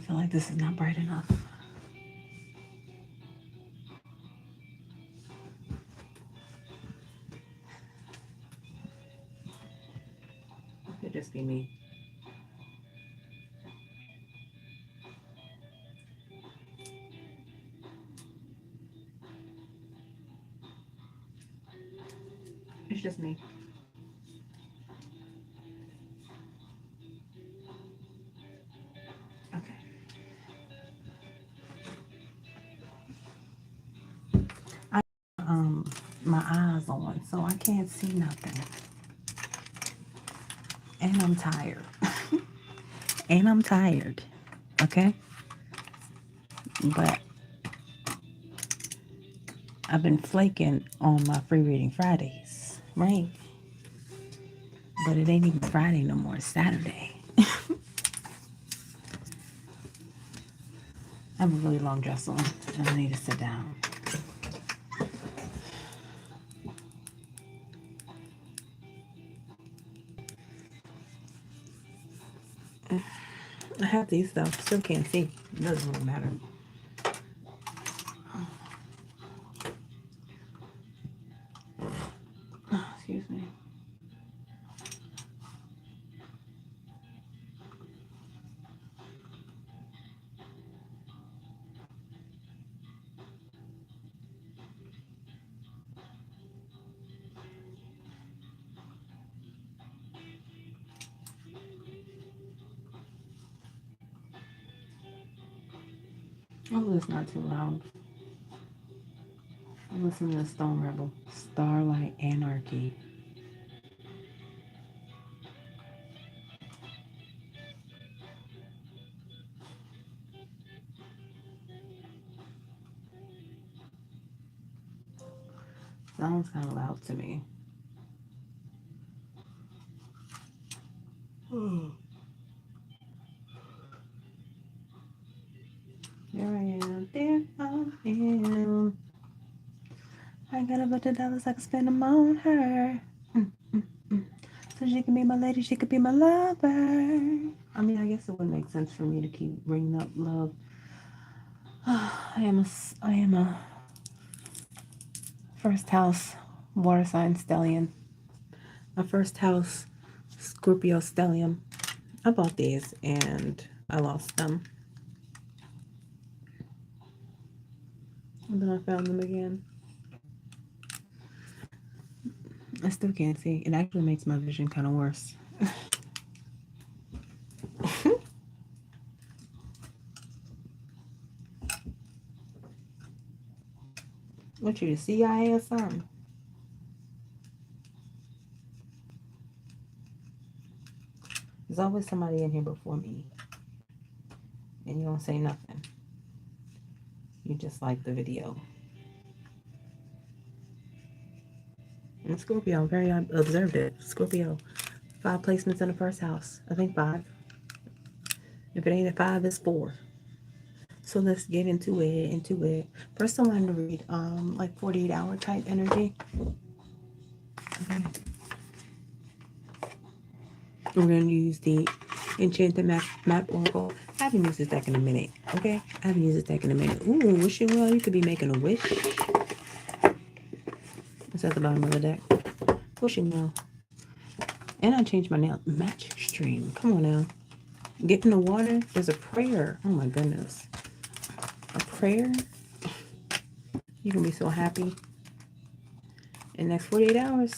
feel like this is not bright enough. It could just be me. It's just me. Okay. I my eyes on, so I can't see nothing. And I'm tired. And I'm tired. Okay? But I've been flaking on my free reading Fridays, right? But it ain't even Friday no more, it's Saturday. I have a really long dress on and I need to sit down. I have these though, still can't see. It doesn't really matter. Excuse me. Oh, it's not too loud. I'm listening to Stone Rebel, Starlight Anarchy. Sounds kind of loud to me. There I am, there I am. I got a bunch of dollars, I can spend them on her. So she can be my lady, she could be my lover. I mean, I guess it wouldn't make sense for me to keep bringing up love. I am a first house water sign stellium. A first house Scorpio stellium. I bought these and I lost them. And then I found them again. I still can't see. It actually makes my vision kind of worse. What you, the CIA or something? There's always somebody in here before me. And you don't say nothing. You just like the video. And Scorpio, very observant. Scorpio, 5 placements in the first house. I think 5. If it ain't a 5, it's 4. So let's get into it. First I wanted to read like 48-hour type energy. Okay. We're going to use the Enchanted Map Oracle. I haven't used this deck in a minute, okay? I haven't used this deck in a minute. Ooh, wishing well. You could be making a wish. It's at the bottom of the deck. Wishing well. And I changed my nail. Magic stream. Come on now. Get in the water. There's a prayer. Oh my goodness. A prayer. You're going to be so happy. In the next 48 hours.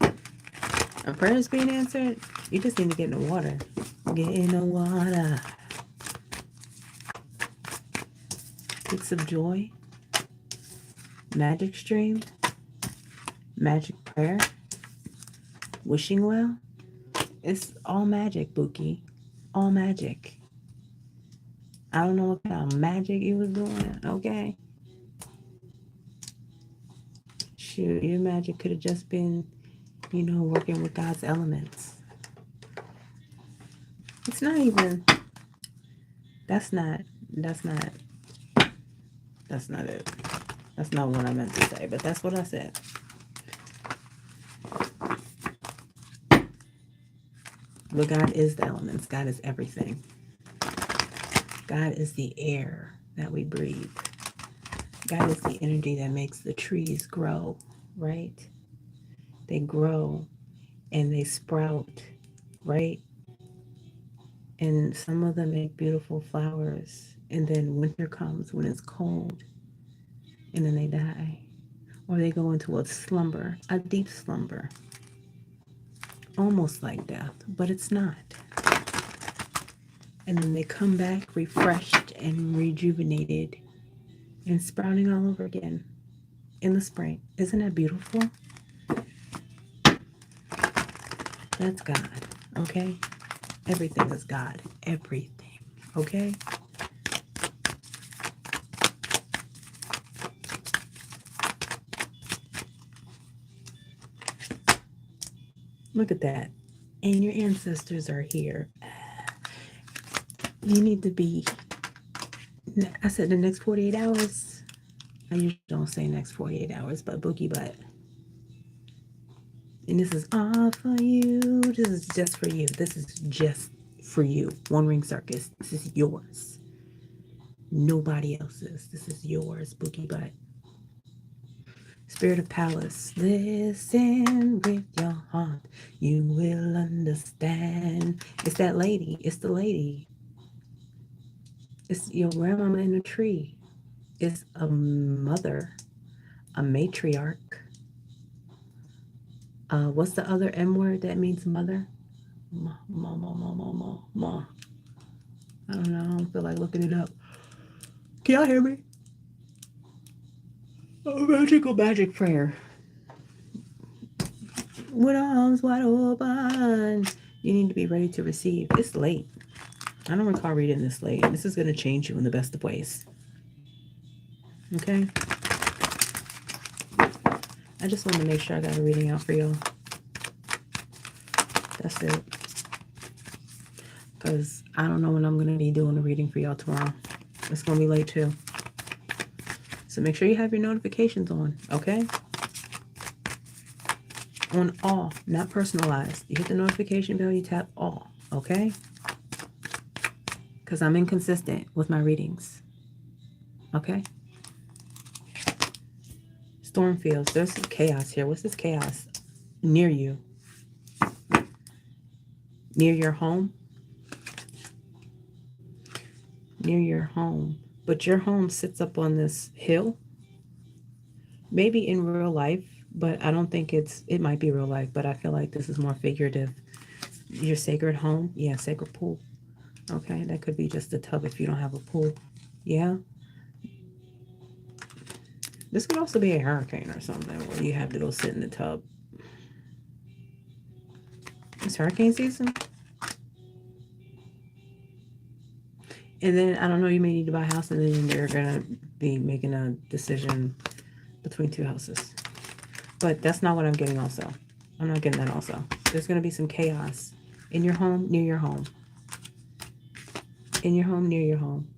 A prayer is being answered. You just need to get in the water. Get in the water. Peaks of joy. Magic stream. Magic prayer. Wishing well. It's all magic, Bookie. All magic. I don't know what kind of magic you was doing, okay? Shoot, your magic could have just been, you know, working with God's elements. It's not even, that's not it. That's not what I meant to say, but that's what I said. But God is the elements. God is everything. God is the air that we breathe. God is the energy that makes the trees grow, right? They grow and they sprout, right? And some of them make beautiful flowers. And then winter comes when it's cold and then they die. Or they go into a slumber, a deep slumber, almost like death, but it's not. And then they come back refreshed and rejuvenated and sprouting all over again in the spring. Isn't that beautiful? That's God, okay? Everything is God. Everything, okay? Look at that. And your ancestors are here. You need to be, I said the next 48 hours. I usually don't say next 48 hours, but Bookie butt. And this is all for you. This is just for you. This is just for you. One Ring Circus. This is yours. Nobody else's. This is yours, Bookie butt. Spirit of Palace. Listen with your heart. You will understand. It's that lady. It's the lady. It's your grandmama in the tree. It's a mother, a matriarch. What's the other M word that means mother? Ma. I don't know. I don't feel like looking it up. Can y'all hear me? Magic prayer. With arms wide open. You need to be ready to receive. It's late. I don't recall reading this late. This is going to change you in the best of ways. Okay? I just want to make sure I got a reading out for y'all. That's it. Because I don't know when I'm going to be doing a reading for y'all tomorrow. It's going to be late too. So make sure you have your notifications on, okay? On all, not personalized. You hit the notification bell, you tap all, okay? Because I'm inconsistent with my readings, okay? Storm fields. There's some chaos here. What's this chaos? Near you. Near your home. Near your home. But your home sits up on this hill. Maybe in real life, but I don't think it might be real life, but I feel like this is more figurative. Your sacred home. Yeah, sacred pool. Okay, that could be just a tub if you don't have a pool. Yeah. This could also be a hurricane or something where you have to go sit in the tub. It's hurricane season. And then, I don't know, you may need to buy a house and then you're going to be making a decision between two houses. But that's not what I'm getting also. I'm not getting that also. There's going to be some chaos in your home, near your home. In your home, near your home.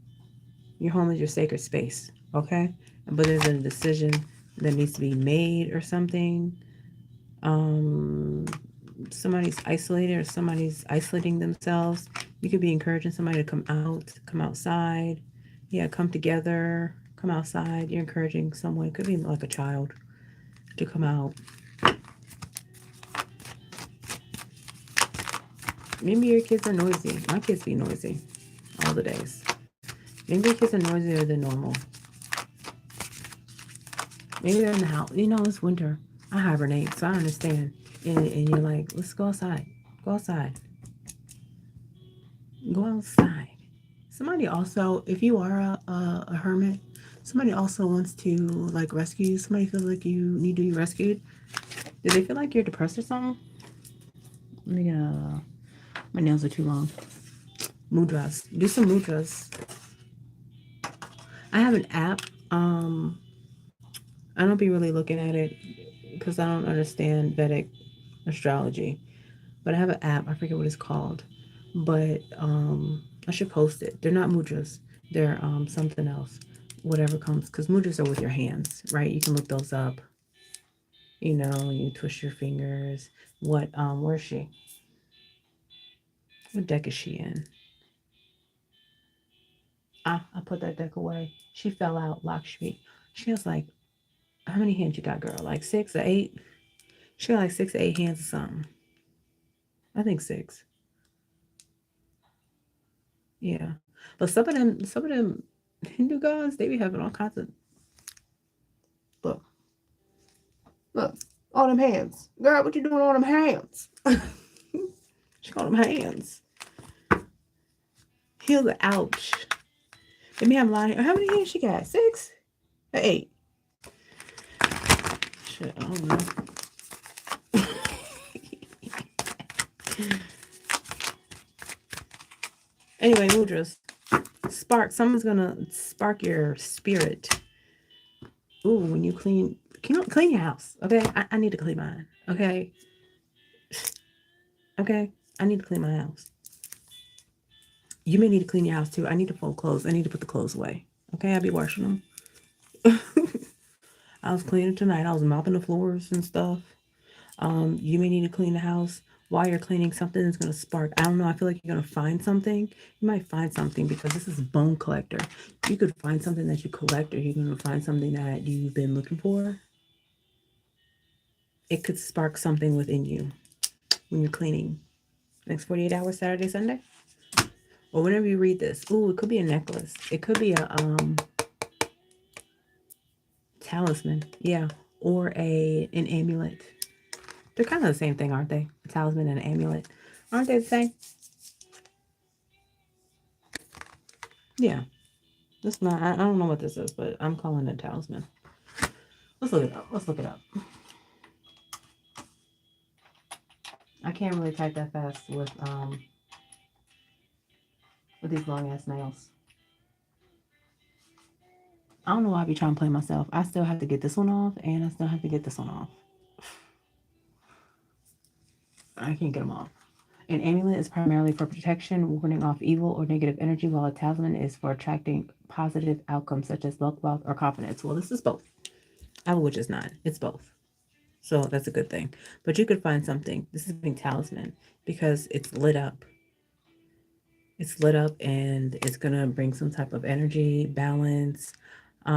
Your home is your sacred space, okay? But there's a decision that needs to be made or something. Somebody's isolated or somebody's isolating themselves. You could be encouraging somebody to come out, come outside. Yeah, come together, come outside. You're encouraging someone. It could be like a child to come out. Maybe your kids are noisy. My kids be noisy all the days. Maybe your kids are noisier than normal. Maybe they're in the house. You know, it's winter. I hibernate, so I understand. And you're like, let's go outside. Go outside. Go outside. Somebody also, if you are a hermit, somebody also wants to like rescue you. Somebody feels like you need to be rescued. Do they feel like you're depressed or something? Let me my nails are too long. Mudras. Do some mudras. I have an app. I don't be really looking at it because I don't understand Vedic astrology. But I have an app. I forget what it's called. But I should post it. They're not mudras. They're something else. Whatever comes. Because mudras are with your hands, right? You can look those up. You know, you twist your fingers. Where's she? What deck is she in? I put that deck away. She fell out, Lakshmi. She was like, how many hands you got, girl? Like 6 or 8? She got like 6 or 8 hands or something. I think 6. Yeah. But some of them Hindu gods, they be having all kinds of look, look, all them hands. Girl, what you doing on them hands? She got them hands. Heal the ouch. Let me have lying. How many hands she got? 6 or 8? Shit, I don't know. Anyway, mudras. Spark. Someone's gonna spark your spirit. Ooh, when you clean, can you clean your house? Okay, I need to clean mine. Okay, okay, I need to clean my house. You may need to clean your house too. I need to fold clothes. I need to put the clothes away. Okay, I'll be washing them. I was cleaning tonight. I was mopping the floors and stuff. You may need to clean the house. While you're cleaning, something is going to spark. I don't know. I feel like you're going to find something. You might find something because this is bone collector. You could find something that you collect, or you're going to find something that you've been looking for. It could spark something within you when you're cleaning. Next 48 hours, Saturday, Sunday. Or whenever you read this. Ooh, it could be a necklace. It could be a talisman. Yeah. Or an amulet. They're kind of the same thing, aren't they? A talisman and an amulet. Aren't they the same? Yeah. This not, I don't know what this is, but I'm calling it a talisman. Let's look it up. Let's look it up. I can't really type that fast with these long ass nails. I don't know why I be trying to play myself. I still have to get this one off, and I still have to get this one off. I can't get them off. An amulet is primarily for protection, warding off evil or negative energy, while a talisman is for attracting positive outcomes such as luck, wealth, or confidence. Well, this is both. Which is not. It's both. So that's a good thing. But you could find something. This is being talisman because it's lit up. It's lit up and it's gonna bring some type of energy, balance. I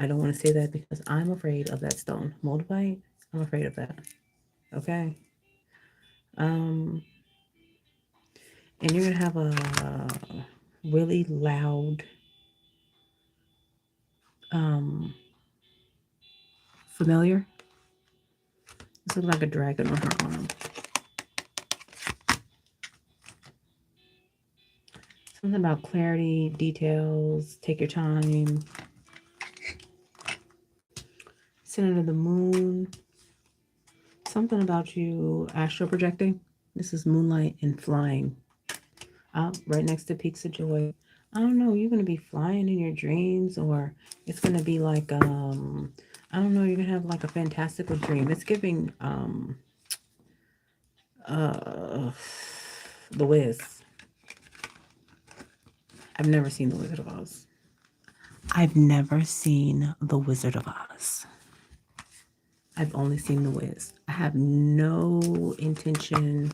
don't want to say that because I'm afraid of that stone. Moldavite, I'm afraid of that. Okay. And you're gonna have a really loud familiar. This looks like a dragon on her arm. Something about clarity, details, take your time. Center of the moon. Something about you astral projecting. This is moonlight and flying. Out right next to peaks of joy. I don't know. You're gonna be flying in your dreams, or it's gonna be like I don't know. You're gonna have like a fantastical dream. It's giving The Wiz. I've never seen The Wizard of Oz. I've never seen The Wizard of Oz. I've only seen The Wiz. I have no intention,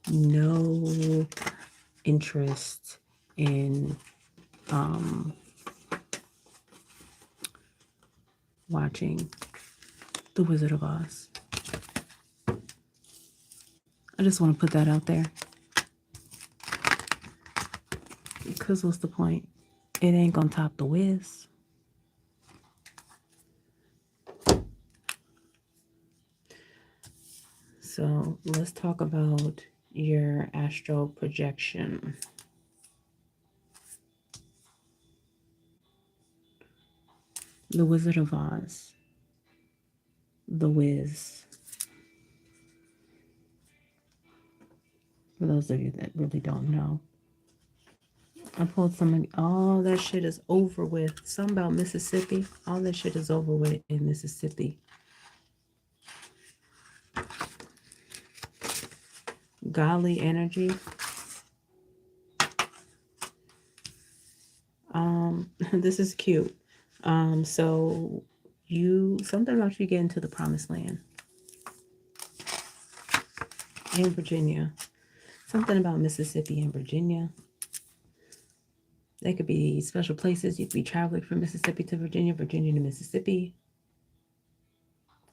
no interest in watching The Wizard of Oz. I just want to put that out there. Because what's the point? It ain't gonna top The Wiz. So let's talk about your astral projection. The Wizard of Oz. The Wiz. For those of you that really don't know. I pulled some, all that shit is over with. Something about Mississippi. All that shit is over with in Mississippi. Godly energy. This is cute. So something about you getting to the promised land. In Virginia. Something about Mississippi and Virginia. They could be special places. You could be traveling from Mississippi to Virginia, Virginia to Mississippi,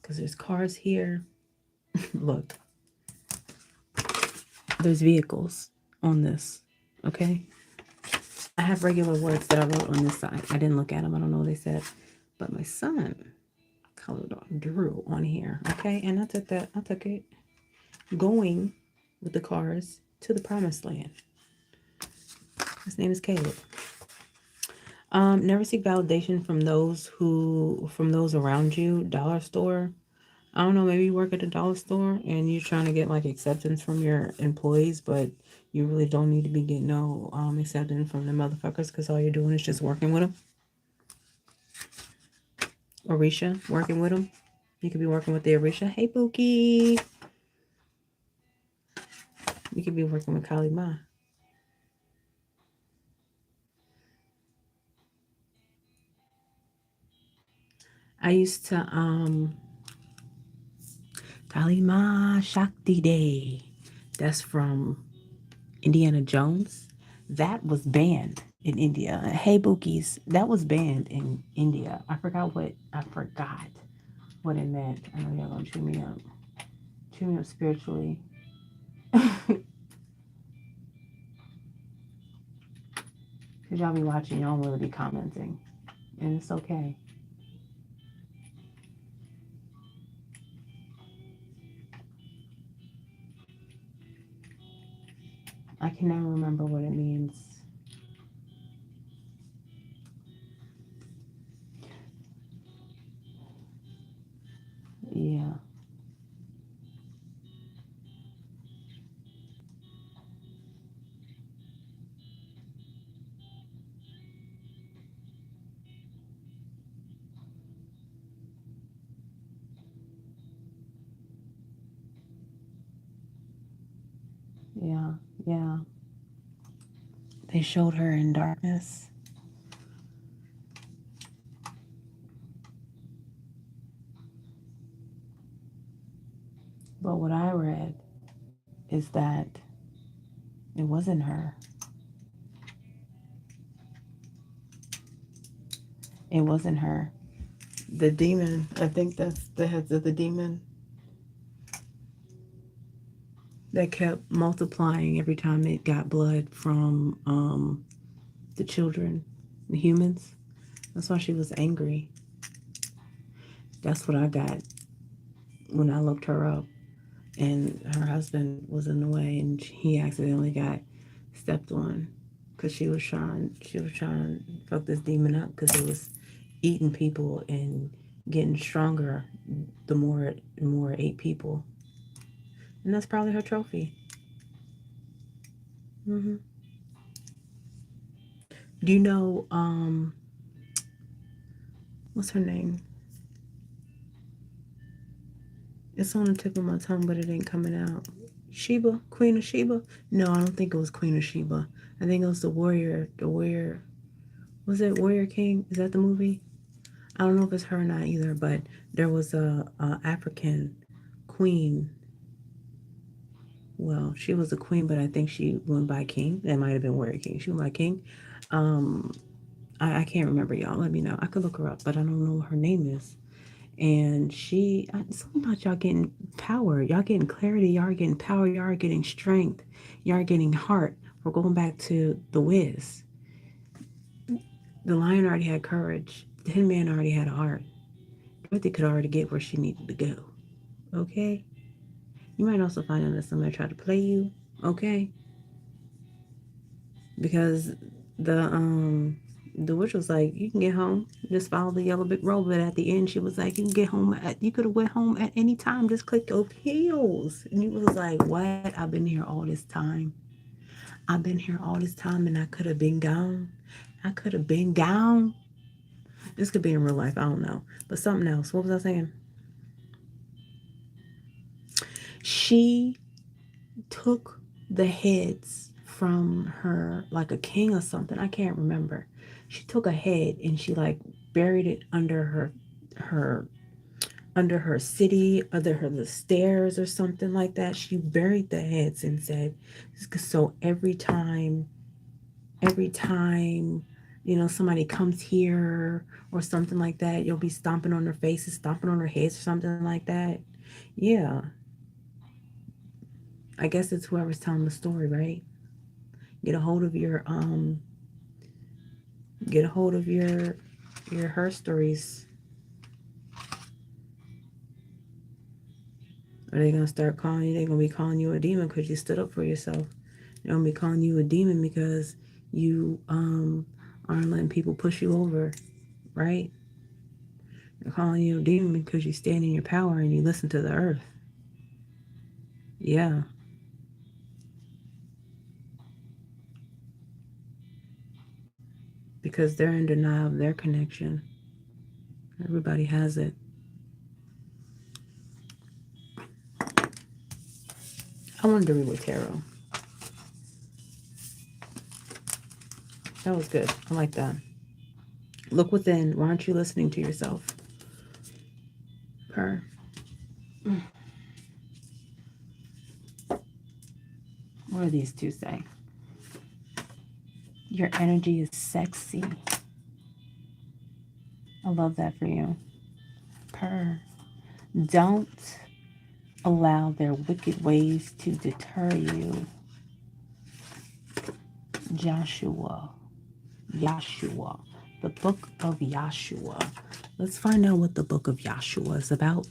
because there's cars here. Look, there's vehicles on this. Okay. I have regular words that I wrote on this side. I didn't look at them. I don't know what they said. But my son colored on, drew on here. Okay. And I took that. I took it. Going with the cars to the promised land. His name is Caleb. Never seek validation from those around you. Dollar store. I don't know, maybe you work at a dollar store and you're trying to get like acceptance from your employees, but you really don't need to be getting no acceptance from the motherfuckers, because all you're doing is just working with them. Orisha, working with them. You could be working with the Orisha. Hey, Bookie. You could be working with Kali Ma. I used to Kali Ma Shakti Day. That's from Indiana Jones. That was banned in India. Hey, Bookies, that was banned in India. I forgot what it meant. I know y'all gonna chew me up spiritually. Cause y'all be watching, y'all don't really be commenting, and it's okay. I can never remember what it means. Yeah. Yeah, yeah. They showed her in darkness. But what I read is that it wasn't her. It wasn't her. The demon, I think that's the heads of the demon that kept multiplying every time it got blood from the children, the humans. That's why she was angry. That's what I got when I looked her up. And her husband was in the way, and he accidentally got stepped on because she was trying to fuck this demon up, because it was eating people and getting stronger the more it ate people. And that's probably her trophy. Hmm. Do you know what's her name? It's on the tip of my tongue, but it ain't coming out. Sheba, Queen of Sheba? No, I don't think it was Queen of Sheba. I think it was the warrior. The warrior. Was it Warrior King? Is that the movie? I don't know if it's her or not either, but there was a African queen. Well, she was a queen, but I think she went by king. That might have been Warrior King. She went by king. Um, I can't remember, y'all. Let me know. I could look her up, but I don't know what her name is. And something about y'all getting power, y'all getting clarity, y'all are getting power, y'all are getting strength, y'all are getting heart. We're going back to the Wiz. The lion already had courage. The Tin Man already had a heart. Dorothy could already get where she needed to go. Okay? You might also find out that somebody tried to play you. Okay? Because the witch was like, you can get home. Just follow the yellow big robe. But at the end, she was like, you can get home. You could have went home at any time. Just click your heels. And you was like, what? I've been here all this time. I've been here all this time, and I could have been gone. I could have been gone. This could be in real life. I don't know. But something else. What was I saying? She took the heads from her, like a king or something. I can't remember. She took a head and she like buried it under her city, under her the stairs or something like that. She buried the heads and said, so every time every time, you know, somebody comes here or something like that, you'll be stomping on their faces, stomping on their heads or something like that. Yeah, I guess it's whoever's telling the story, right? Get a hold of your get a hold of your her stories. Are they gonna start calling you? They're gonna be calling you a demon because you stood up for yourself. They're gonna be calling you a demon because you aren't letting people push you over, right? They're calling you a demon because you stand in your power and you listen to the earth. Yeah, because they're in denial of their connection. Everybody has it. I wanted to read with tarot. That was good. I like that. Look within. Why aren't you listening to yourself? Per. What do these two say? Your energy is sexy. I love that for you. Per. Don't allow their wicked ways to deter you. Yahshua. The book of Yahshua. Let's find out what the book of Yahshua is about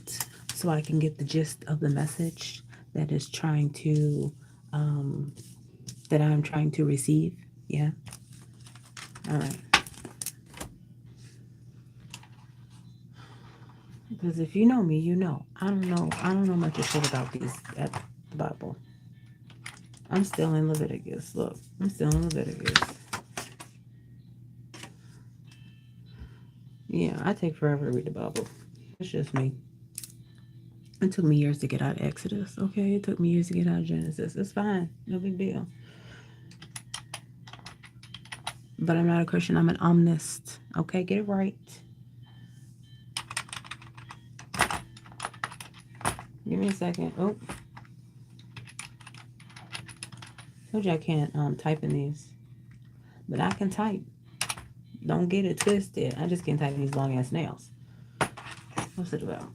so I can get the gist of the message that is trying to, that I'm trying to receive. Yeah. All right. Because if you know me, you know. I don't know much of shit about these at the Bible. I'm still in Leviticus. Look, I'm still in Leviticus. Yeah, I take forever to read the Bible. It's just me. It took me years to get out of Exodus, okay? It took me years to get out of Genesis. It's fine. No big deal. But I'm not a Christian. I'm an omnist. Okay, get it right. Give me a second. Oh. Told you I can't type in these. But I can type. Don't get it twisted. I just can't type these long ass nails. What's it about?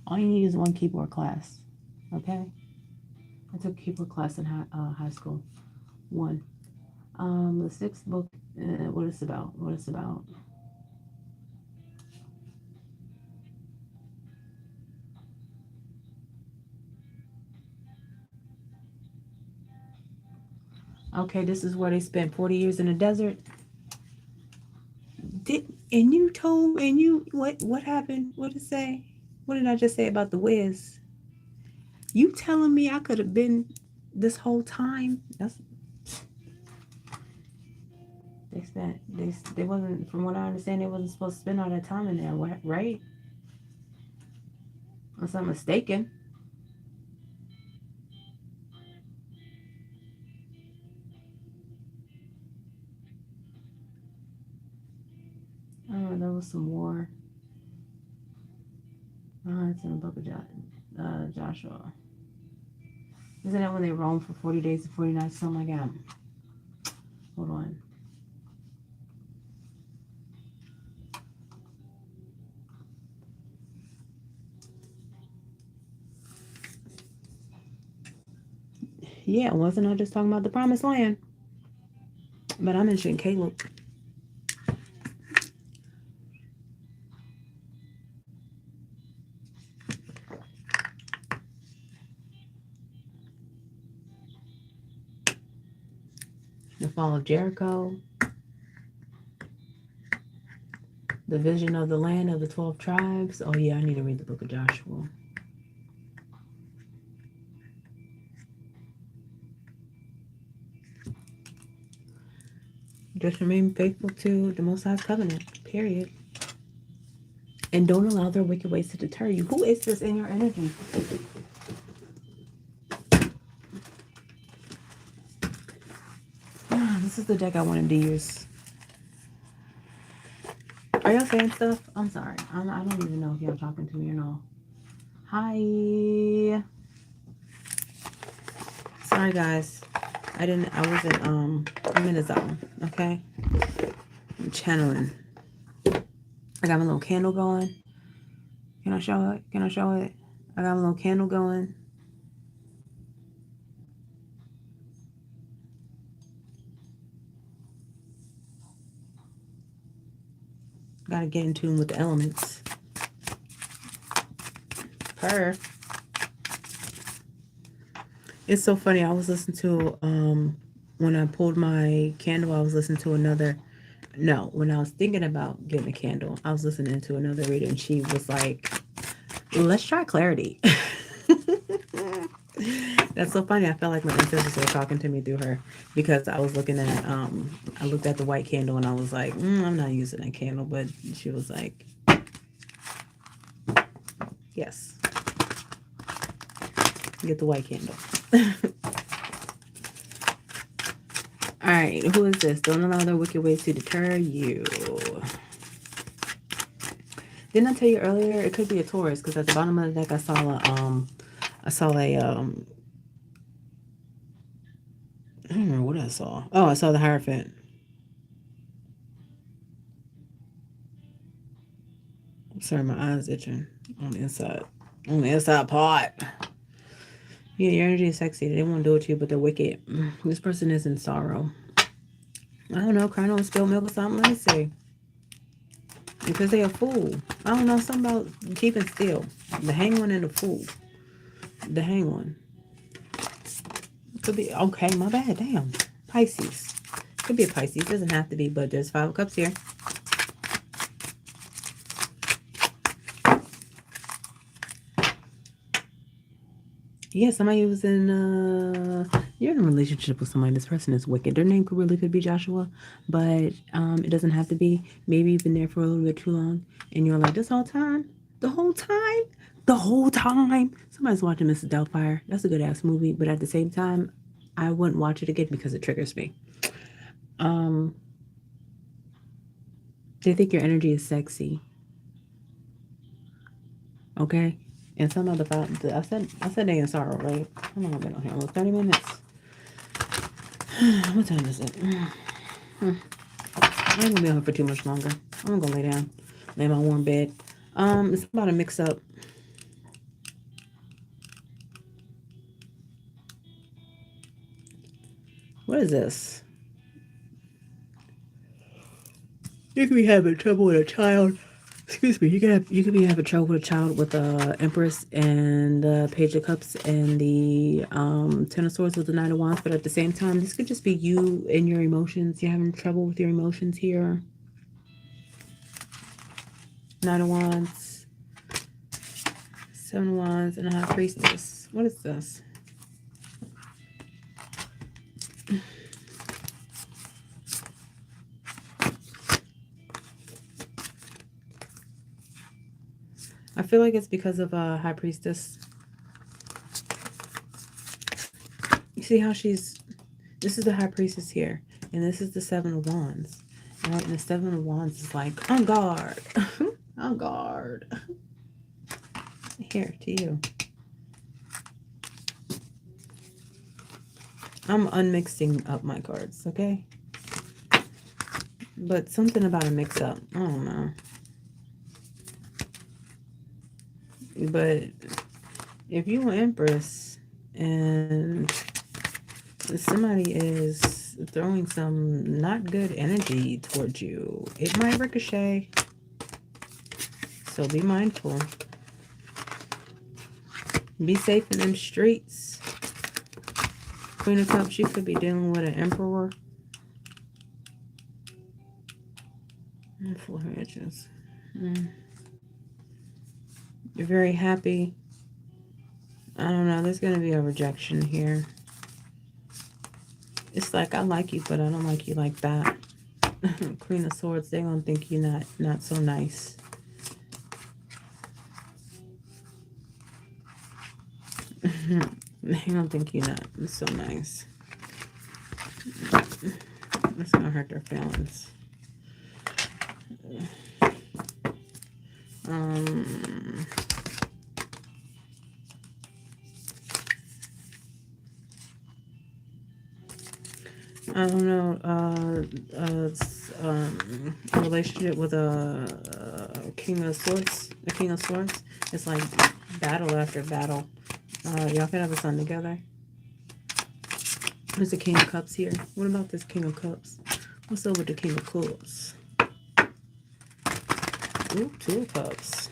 All you need is one keyboard class. Okay? I took a keyboard class in high school. One. The sixth book, what it's about. What it's about. Okay, this is where they spent 40 years in the desert. What happened? What did it say? What did I just say about the Wiz? You telling me I could have been this whole time? They wasn't, from what I understand, they wasn't supposed to spend all that time in there, right? Unless I'm mistaken. Oh, there was some war. It's in the book of Joshua. Isn't that when they roamed for 40 days and 40 nights? Something like that. Hold on. Yeah, wasn't I just talking about the promised land? But I mentioned Caleb. The fall of Jericho. The vision of the land of the 12 tribes. Oh yeah, I need to read the book of Joshua. Just remain faithful to the Most High's covenant, period. And don't allow their wicked ways to deter you. Who is this in your energy? This is the deck I wanted to use. Are y'all saying stuff? I'm sorry. I don't even know if y'all talking to me or not. Hi. Sorry, guys. I wasn't, I'm in a zone, okay? I'm channeling. I got my little candle going. Can I show it? Can I show it? I got a little candle going. Gotta get in tune with the elements. Purr. It's so funny. I was listening to, when I pulled my candle, I was listening to another. No, when I was thinking about getting a candle, I was listening to another reader, and she was like, let's try clarity. That's so funny. I felt like my ancestors were talking to me through her because I was looking at, I looked at the white candle and I was like, I'm not using that candle. But she was like, yes, get the white candle. All right, who is this? Don't allow their wicked ways to deter you. Didn't I tell you earlier? It could be a Taurus because at the bottom of the deck I saw a I don't remember what I saw. Oh, I saw the Hierophant. I'm sorry, my eyes itching on the inside. On the inside part. Yeah, your energy is sexy. They won't do it to you, but they're wicked. This person is in sorrow. I don't know, crying on spilled milk or something. Let me see. Because they're a fool. I don't know, something about keeping still. The hang one and the fool. The hang one. Could be, okay, my bad, damn. Pisces. Could be a Pisces, doesn't have to be, but there's 5 of Cups here. Yeah, somebody was in, you're in a relationship with somebody. This person is wicked. Their name could be Joshua, but it doesn't have to be. Maybe you've been there for a little bit too long, and you're like, this whole time? The whole time? The whole time? Somebody's watching Mrs. Doubtfire. That's a good-ass movie, but at the same time, I wouldn't watch it again because it triggers me. They think your energy is sexy. Okay? And some other I said they in sorrow, right? How long have I been on here? Almost 30 minutes. What time is it? I ain't gonna be on here for too much longer. I'm gonna lay down. Lay in my warm bed. It's about a mix up. What is this? You could be having trouble with a child. Excuse me. You could be having trouble with a child with the Empress and the Page of Cups and the Ten of Swords with the Knight of Wands. But at the same time, this could just be you and your emotions. You're having trouble with your emotions here. Knight of Wands, 7 of Wands, and a High Priestess. What is this? I feel like it's because of High Priestess. You see how this is the High Priestess here, and this is the 7 of Wands. Right? And the 7 of Wands is like, on guard. On guard. Here, to you. I'm unmixing up my cards, okay? But something about a mix-up. I don't know. But if you're an Empress and somebody is throwing some not good energy towards you, it might ricochet. So be mindful. Be safe in them streets. Queen of Cups, you could be dealing with an Emperor. And 4 edges. You're very happy. I don't know. There's going to be a rejection here. It's like, I like you, but I don't like you like that. Queen of Swords, they're going to think you're not so nice. They don't think you're not so nice. That's going to hurt their feelings. I don't know, a relationship with a king of swords. A king of swords. It's like battle after battle. Y'all can have a son together. There's the king of cups here. What about this king of cups? What's up with the king of cups? Ooh, two of cups.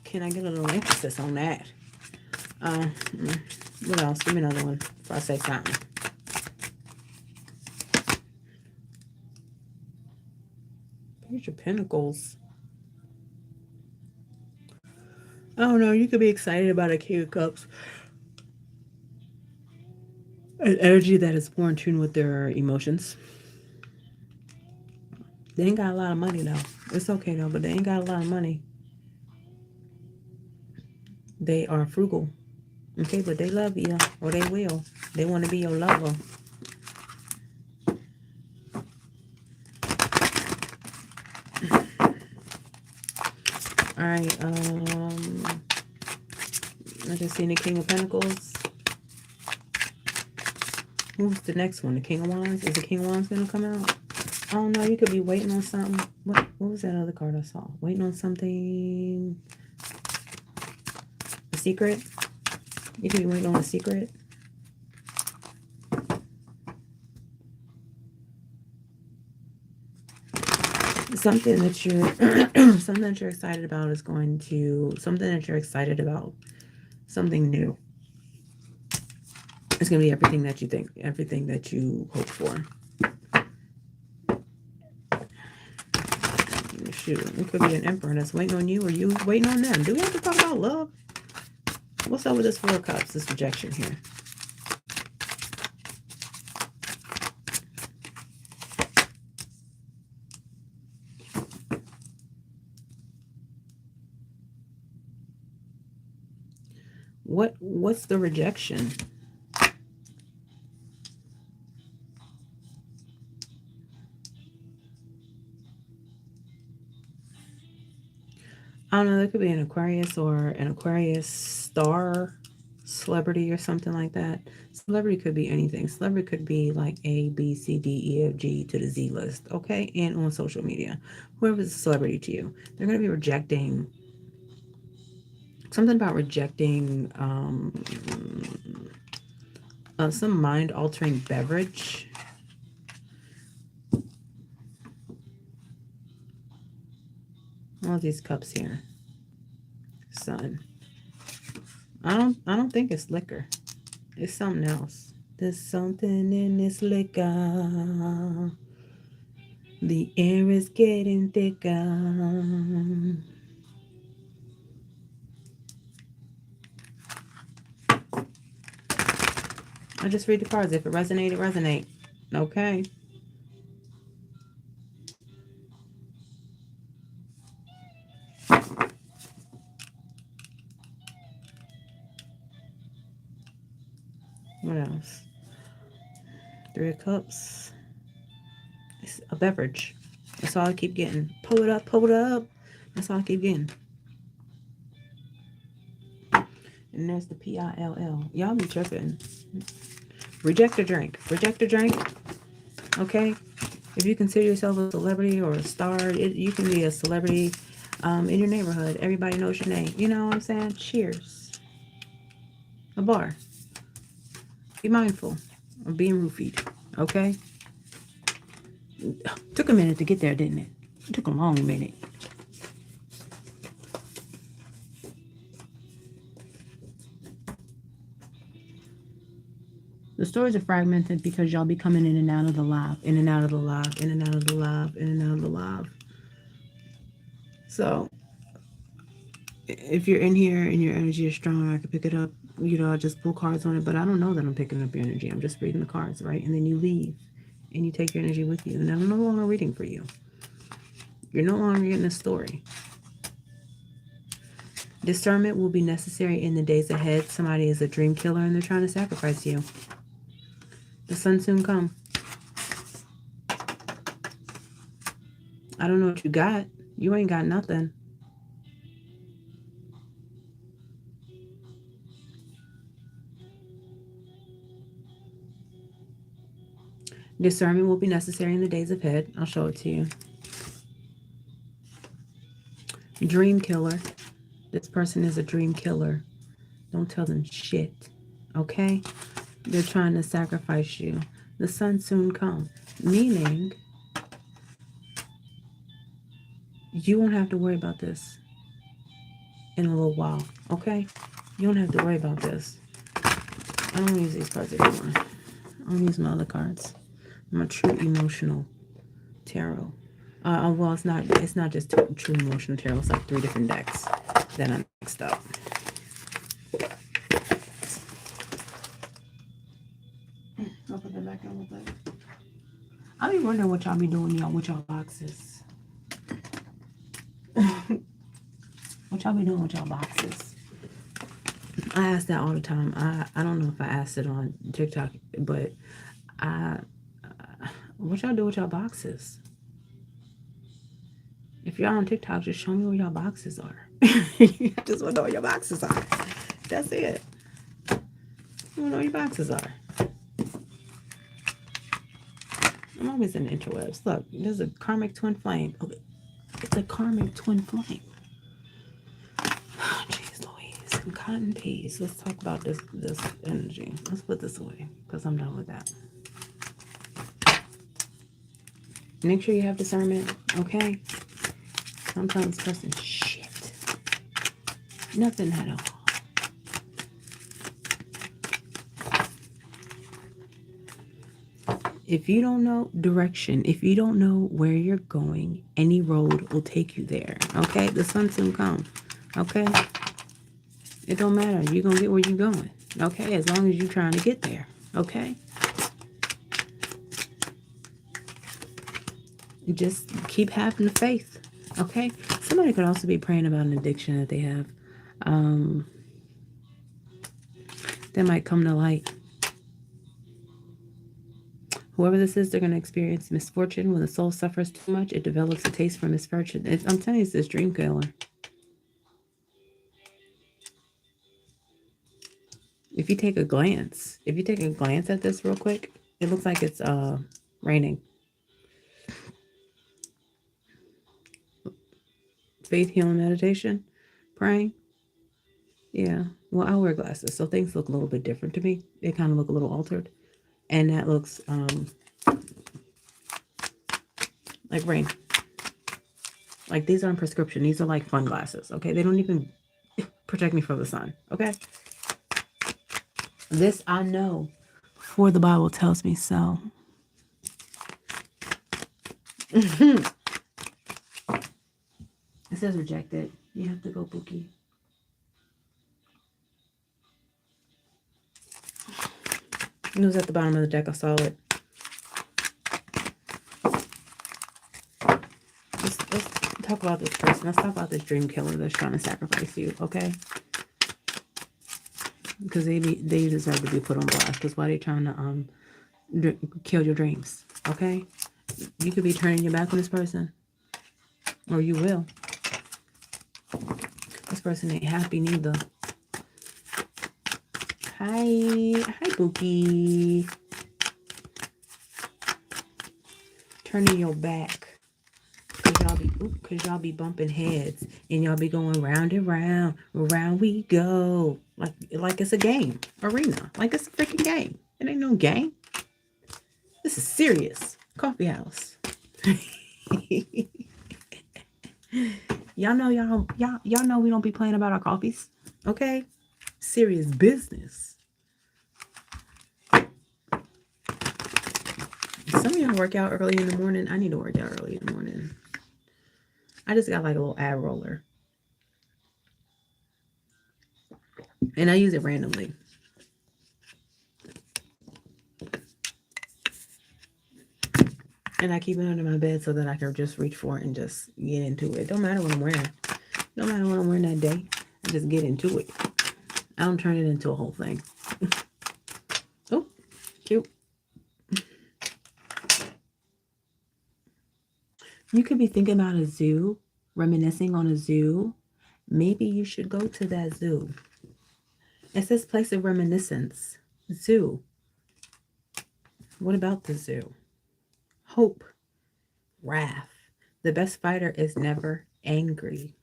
Can I get a little emphasis on that? What else? Give me another one before I say something. Page of Pentacles. I don't know. You could be excited about a king of cups. An energy that is more in tune with their emotions. They ain't got a lot of money though. It's okay though, but they ain't got a lot of money. They are frugal. Okay, but they love you, or they will. They want to be your lover. Alright, I just seen the King of Pentacles. Who's the next one? The King of Wands? Is the King of Wands gonna come out? I don't know, you could be waiting on something. What was that other card I saw? Waiting on something. A secret? You could be waiting on a secret. Something that you're something that you're excited about is going to something new. It's gonna be everything that you think, everything that you hope for. Shoot, it could be an emperor that's waiting on you, or you waiting on them. Do we have to talk about love? What's up with this Four of Cups, this rejection here? What's the rejection? I don't know, there could be an Aquarius or an Aquarius star celebrity or something like that. Celebrity could be anything. Celebrity could be like A, B, C, D, E, F, G to the Z list, okay? And on social media. Whoever's a celebrity to you. They're going to be rejecting, something about rejecting some mind-altering beverage. All these cups here. Sun. I don't think it's liquor. It's something else. There's something in this liquor. The air is getting thicker. I just read the cards. If it resonates, it resonates. Okay. What else? Three of Cups. It's a beverage. That's all I keep getting. Pull it up, pull it up. That's all I keep getting. And there's the PILL. Y'all be tripping. Reject a drink. Reject a drink. Okay? If you consider yourself a celebrity or a star, you can be a celebrity in your neighborhood. Everybody knows your name. You know what I'm saying? Cheers. A bar. Be mindful of being roofied. Okay? Took a minute to get there, didn't it? It took a long minute. The stories are fragmented because y'all be coming in and out of the live, in and out of the live, in and out of the live, in and out of the live. So, if you're in here and your energy is strong, I could pick it up. You know, I just pull cards on it, but I don't know that I'm picking up your energy. I'm just reading the cards, right? And then you leave and you take your energy with you. And I'm no longer reading for you. You're no longer getting a story. Discernment will be necessary in the days ahead. Somebody is a dream killer and they're trying to sacrifice you. The sun soon come. I don't know what you got. You ain't got nothing. Discernment will be necessary in the days ahead. I'll show it to you. Dream killer. This person is a dream killer. Don't tell them shit. Okay? They're trying to sacrifice you. The sun soon come. Meaning, you won't have to worry about this in a little while. Okay? You don't have to worry about this. I don't use these cards anymore. I'll use my other cards. My true emotional tarot. Well, it's not just true emotional tarot. It's like 3 different decks that I mixed up. I'll put that back on real quick. I be wondering what y'all be doing, y'all, with y'all boxes. What y'all be doing with y'all boxes? I ask that all the time. I don't know if I asked it on TikTok, but what y'all do with y'all boxes? If y'all on TikTok, just show me where y'all boxes are. I just want to know where your boxes are. That's it. I want to know where your boxes are. I'm always in the interwebs. Look, there's a karmic twin flame. Okay. It's a karmic twin flame. Oh, jeez Louise. Some cotton peas. Let's talk about this energy. Let's put this away because I'm done with that. Make sure you have discernment, okay? I'm telling this person shit. Nothing at all. If you don't know direction, if you don't know where you're going, any road will take you there, okay? The sun soon come, okay? It don't matter. You're going to get where you're going, okay? As long as you're trying to get there, okay? Just keep having the faith, okay? Somebody could also be praying about an addiction that they have. That might come to light. Whoever this is, they're going to experience misfortune. When the soul suffers too much, it develops a taste for misfortune. I'm telling you, it's this dream killer. If you take a glance at this real quick, it looks like it's raining. Faith, healing, meditation, praying. Yeah. Well, I wear glasses, so things look a little bit different to me. They kind of look a little altered. And that looks like rain. Like, these aren't prescription. These are like fun glasses, okay? They don't even protect me from the sun, okay? This I know, for the Bible tells me so. It says rejected. You have to go, Bookie. It was at the bottom of the deck. I saw it. Let's talk about this person. Let's talk about this dream killer that's trying to sacrifice you, okay? Because they deserve to be put on blast. Because why are they trying to kill your dreams, okay? You could be turning your back on this person. Or you will. This person ain't happy neither. Hi, Bookie. Turning your back. Cause y'all be bumping heads. And y'all be going round and round. Around we go. Like it's a game. Arena. Like it's a freaking game. It ain't no game. This is serious. Coffee house. Y'all know we don't be playing about our coffees. Okay? Serious business. Some of y'all work out early in the morning. I need to work out early in the morning. I just got like a little ab roller. And I use it randomly. And I keep it under my bed so that I can just reach for it and just get into it. Don't matter what I'm wearing. No matter what I'm wearing that day. I just get into it. I don't turn it into a whole thing. Oh, cute. You could be thinking about a zoo, reminiscing on a zoo. Maybe you should go to that zoo. It says place of reminiscence. Zoo. What about the zoo? hope, wrath. The best fighter is never angry.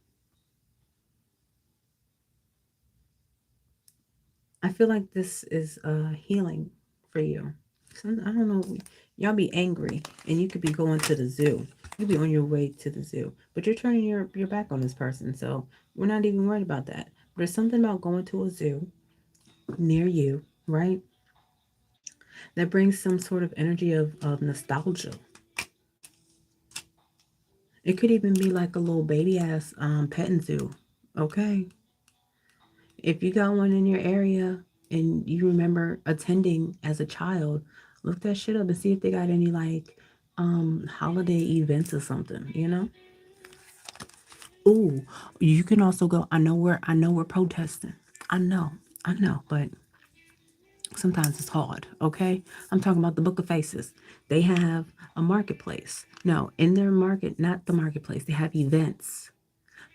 I feel like this is healing for you. I don't know. Y'all be angry and you could be going to the zoo. You be on your way to the zoo, but you're turning your back on this person. So we're not even worried about that. But there's something about going to a zoo near you, right? That brings some sort of energy of nostalgia. It could even be like a little baby ass petting zoo. Okay. If you got one in your area and you remember attending as a child, look that shit up and see if they got any like holiday events or something, you know? Ooh, you can also go. I know we're protesting. I know, I know, but sometimes it's hard, okay? I'm talking about the Book of Faces. They have a marketplace. No, in their market, not the marketplace, they have events.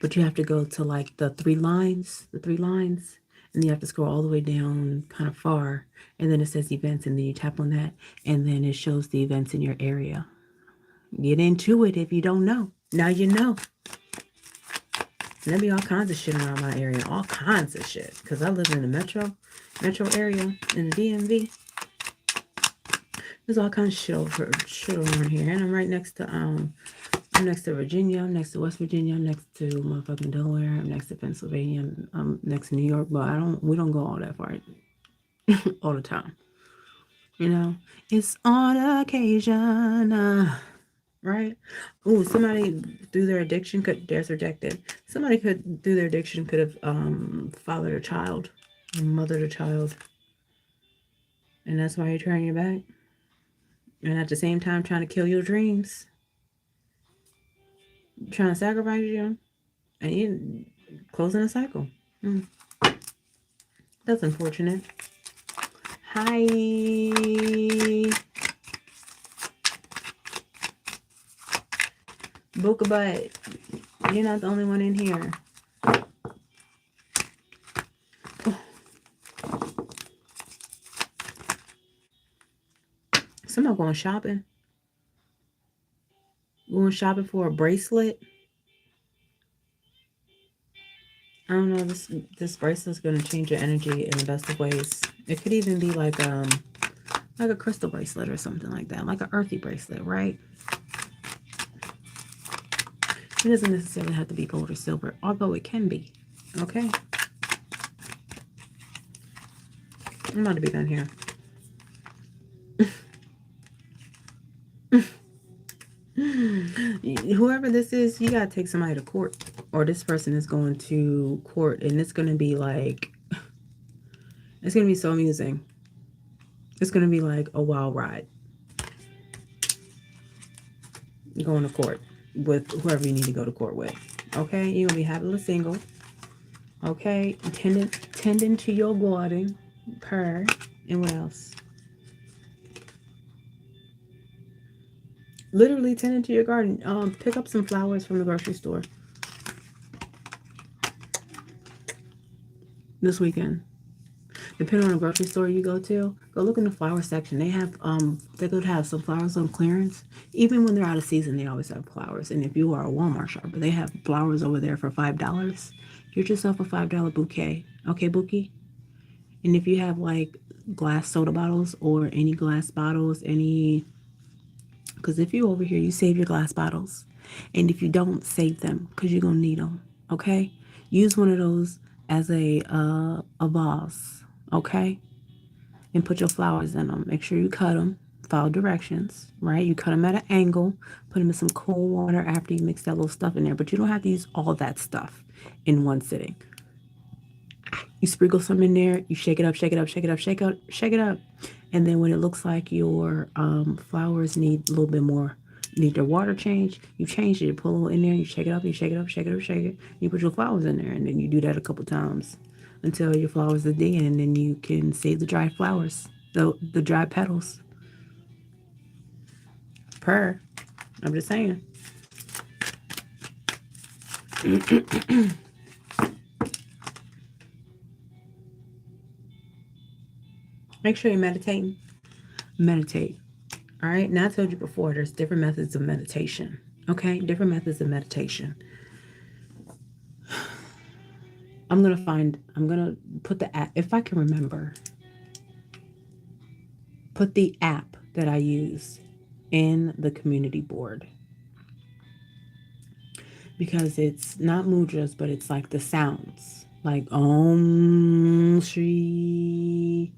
But you have to go to like the three lines, and you have to scroll all the way down kind of far, and then it says events, and then you tap on that, and then it shows the events in your area. Get into it if you don't know. Now you know. There'll be all kinds of shit around my area, all kinds of shit, because I live in the metro area in the DMV. There's all kinds of shit around here, and I'm next to Virginia, I'm next to West Virginia, I'm next to motherfucking Delaware, I'm next to Pennsylvania, I'm next to New York, but we don't go all that far all the time. You know, it's on occasion, right? Oh, somebody through their addiction there's rejected. Somebody through their addiction could have fathered a child, mothered a child, and that's why you're turning your back. And at the same time, trying to kill your dreams, trying to sacrifice you, and you closing a cycle. That's unfortunate. Hi. Booka Butt. You're not the only one in here. Somebody going shopping. Going shopping for a bracelet. I don't know. This bracelet's gonna change your energy in the best of ways. It could even be like a crystal bracelet or something like that, like an earthy bracelet, right? It doesn't necessarily have to be gold or silver, although it can be. Okay. I'm about to be done here. Whoever this is, you gotta take somebody to court, or this person is going to court, and it's gonna be like, it's gonna be so amusing. It's gonna be like a wild ride. Going to court with whoever you need to go to court with. Okay, you're gonna be happily single. Okay, tending to your garden, and what else? Literally tending to your garden. Pick up some flowers from the grocery store this weekend. Depending on the grocery store you go to, go look in the flower section. They could have some flowers on clearance. Even when they're out of season, they always have flowers. And if you are a Walmart shopper, they have flowers over there for $5. Get yourself a $5 bouquet. Okay, Bookie? And if you have like glass soda bottles or any glass bottles, because if you over here, you save your glass bottles. And if you don't, save them because you're going to need them. Okay? Use one of those as a vase. Okay? And put your flowers in them. Make sure you cut them. Follow directions, right? You cut them at an angle. Put them in some cold water after you mix that little stuff in there. But you don't have to use all that stuff in one sitting. You sprinkle some in there. You shake it up, shake it up, shake it up, shake it up. And then when it looks like your flowers need a little bit more, need their water change, you change it. You pull a little in there. You shake it up, you shake it up, shake it up, shake it. You put your flowers in there. And then you do that a couple times until your flowers are dead, and then you can save the dry flowers, the dry petals. I'm just saying. Make sure you're meditating. Meditate. All right. Now I told you before, there's different methods of meditation. Okay. Different methods of meditation. I'm going to put the app, if I can remember, put the app that I use in the community board, because it's not mudras, but it's like the sounds, like Om Shri,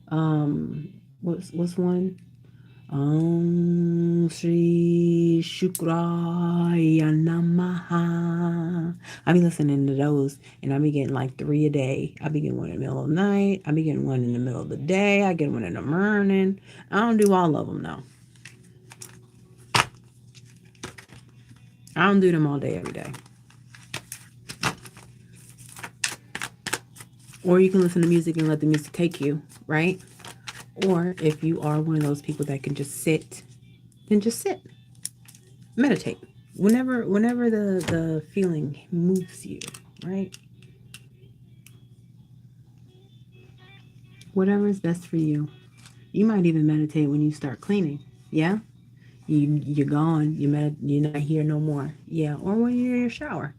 what's one? Om Shri Shukraya Namaha. I be listening to those, and I be getting like 3 a day. I be getting one in the middle of the night. I be getting one in the middle of the day. I get one in the morning. I don't do all of them though. I don't do them all day every day. Or you can listen to music and let the music take you, right? Or if you are one of those people that can just sit, then just sit. Meditate. Whenever the feeling moves you, right? Whatever is best for you. You might even meditate when you start cleaning. Yeah? You're gone. You're not here no more. Yeah. Or when you're in your shower.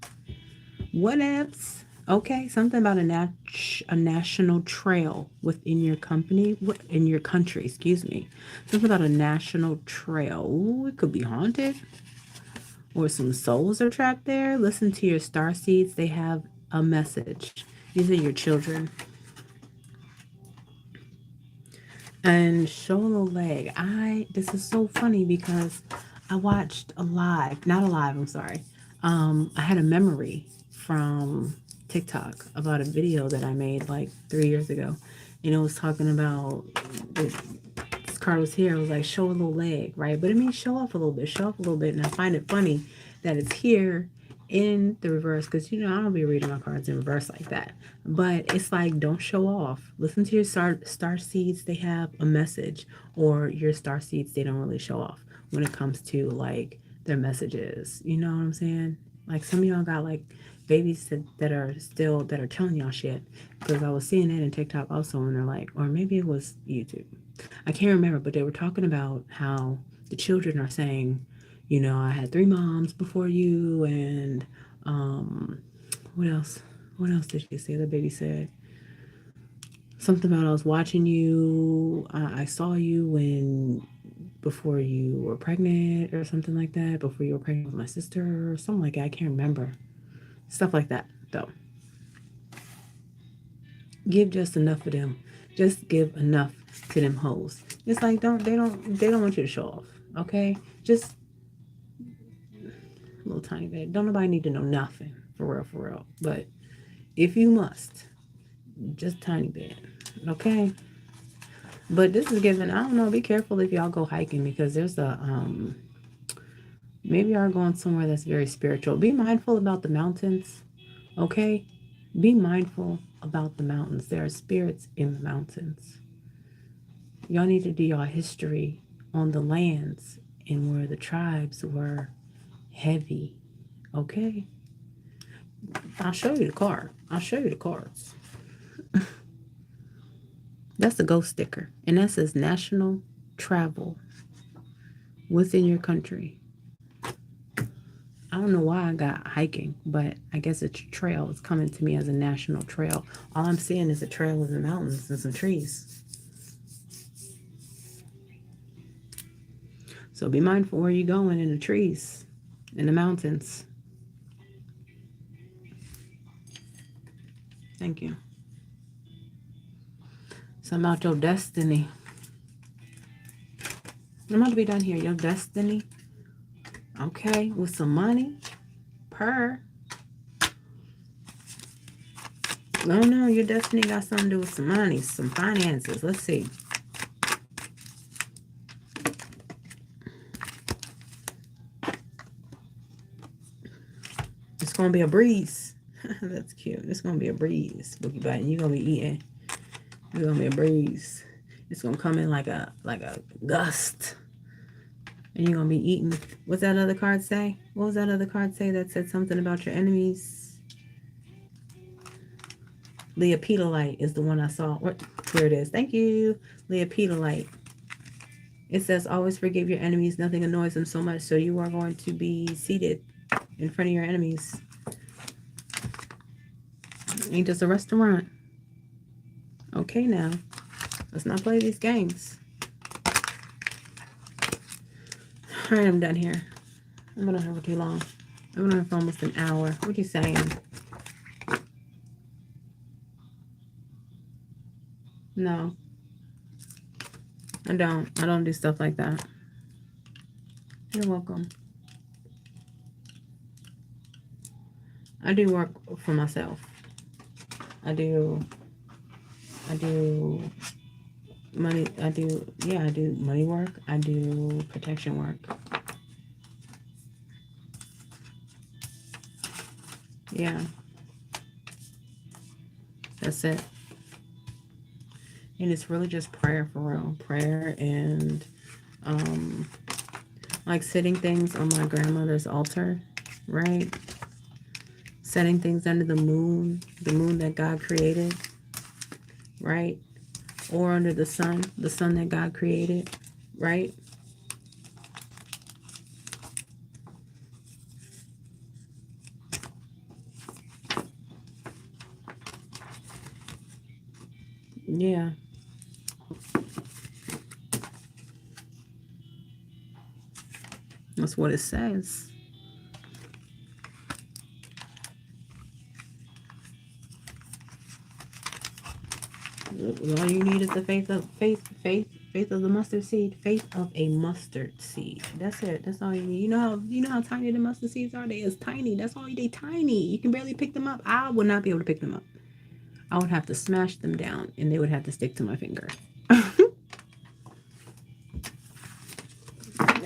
What else? Okay, something about a national trail within your company, in your country, excuse me. Something about a national trail. Ooh, it could be haunted, or some souls are trapped there. Listen to your star seeds; they have a message. These are your children. And show the leg. This is so funny because I watched not a live. I'm sorry. I had a memory from TikTok about a video that I made like 3 years ago, and it was talking about this card was here. It was like show a little leg, right? But it means show off a little bit, and I find it funny that it's here in the reverse, because I don't be reading my cards in reverse like that. But it's like, don't show off. Listen to your star seeds. They have a message. Or your star seeds, they don't really show off when it comes to like their messages. You know what I'm saying? Like some of y'all got like babies that are telling y'all shit. Because I was seeing it in TikTok also, and they're like, or maybe it was YouTube, I can't remember, but they were talking about how the children are saying, I had 3 moms before you, and what else? What else did she say? The baby said something about I was watching you. I saw you before you were pregnant or something like that. Before you were pregnant with my sister or something like that. I can't remember. Stuff like that, though. Give just enough of them. Just give enough to them hoes. It's like they don't want you to show off. Okay? Just a little tiny bit. Don't nobody need to know nothing. For real. But if you must, just tiny bit. Okay? But this is given, I don't know, be careful if y'all go hiking, because there's maybe y'all going somewhere that's very spiritual. Be mindful about the mountains. Okay? Be mindful about the mountains. There are spirits in the mountains. Y'all need to do y'all history on the lands and where the tribes were heavy. Okay? I'll show you the card. I'll show you the cards. That's a ghost sticker. And that says national travel within your country. I don't know why I got hiking, but I guess it's a trail. It's coming to me as a national trail. All I'm seeing is a trail in the mountains and some trees. So be mindful where you're going in the trees, in the mountains. Thank you. Something about your destiny. I'm about to be done here. Your destiny. Okay, with some money. Per. No, your destiny got something to do with some money, some finances. Let's see. It's going to be a breeze. That's cute. It's going to be a breeze, Bookie Button. You're going to be eating. It's going to be a breeze. It's going to come in like a gust. And you're going to be eating. What's that other card say? What was that other card say that said something about your enemies? Leopedolite is the one I saw. Here it is. Thank you. Leopedolite It says, always forgive your enemies. Nothing annoys them so much. So you are going to be seated in front of your enemies. Ain't just a restaurant. Okay, now. Let's not play these games. All right, I'm done here. I'm going to have it too long. I'm going to have for almost an hour. What are you saying? No. I don't do stuff like that. You're welcome. I do work for myself. I do money. I do money work. I do protection work. Yeah. That's it. And it's really just prayer for real. Prayer and like setting things on my grandmother's altar, right? Setting things under the moon that God created, right? Or under the sun that God created, right? Yeah. That's what it says. All you need is the faith of the mustard seed. Faith of a mustard seed. That's it. That's all you need. You know how tiny the mustard seeds are? They is tiny. That's all they tiny. You can barely pick them up. I would not be able to pick them up. I would have to smash them down and they would have to stick to my finger.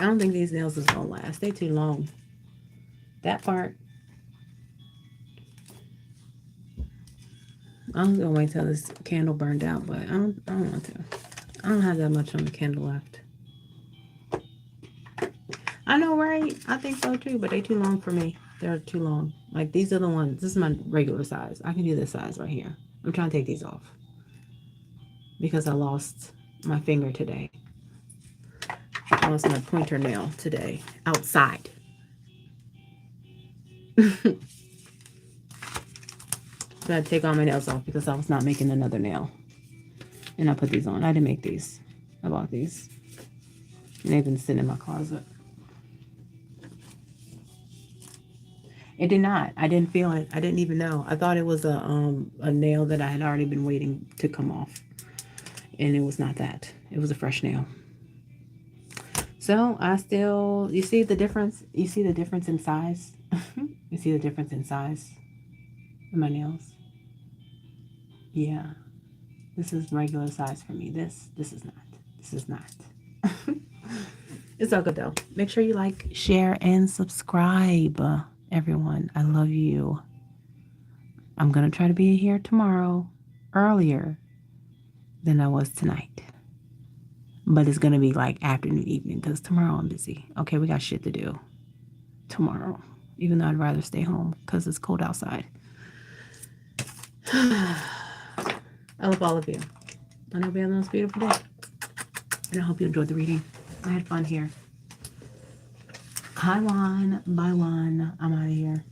I don't think these nails is gonna last. They too long. That part. I was gonna wait till this candle burned out, but I don't want to. I don't have that much on the candle left. I know, right? I think so too, but they too long for me. They're too long. Like these are the ones. This is my regular size. I can do this size right here. I'm trying to take these off because I lost my finger today. I lost my pointer nail today outside. I had to take all my nails off because I was not making another nail. And I put these on. I didn't make these. I bought these. And they've been sitting in my closet. It did not. I didn't feel it. I didn't even know. I thought it was a nail that I had already been waiting to come off. And it was not that. It was a fresh nail. So you see the difference? You see the difference in size? You see the difference in size in my nails? Yeah. This is regular size for me. This is not. This is not. It's all good though. Make sure you like, share, and subscribe, everyone. I love you. I'm going to try to be here tomorrow earlier than I was tonight. But it's going to be like afternoon, evening, because tomorrow I'm busy. Okay, we got shit to do tomorrow. Even though I'd rather stay home because it's cold outside. I love all of you. I hope you have the most beautiful day. And I hope you enjoyed the reading. I had fun here. Hi, Juan. Bye, Juan. I'm out of here.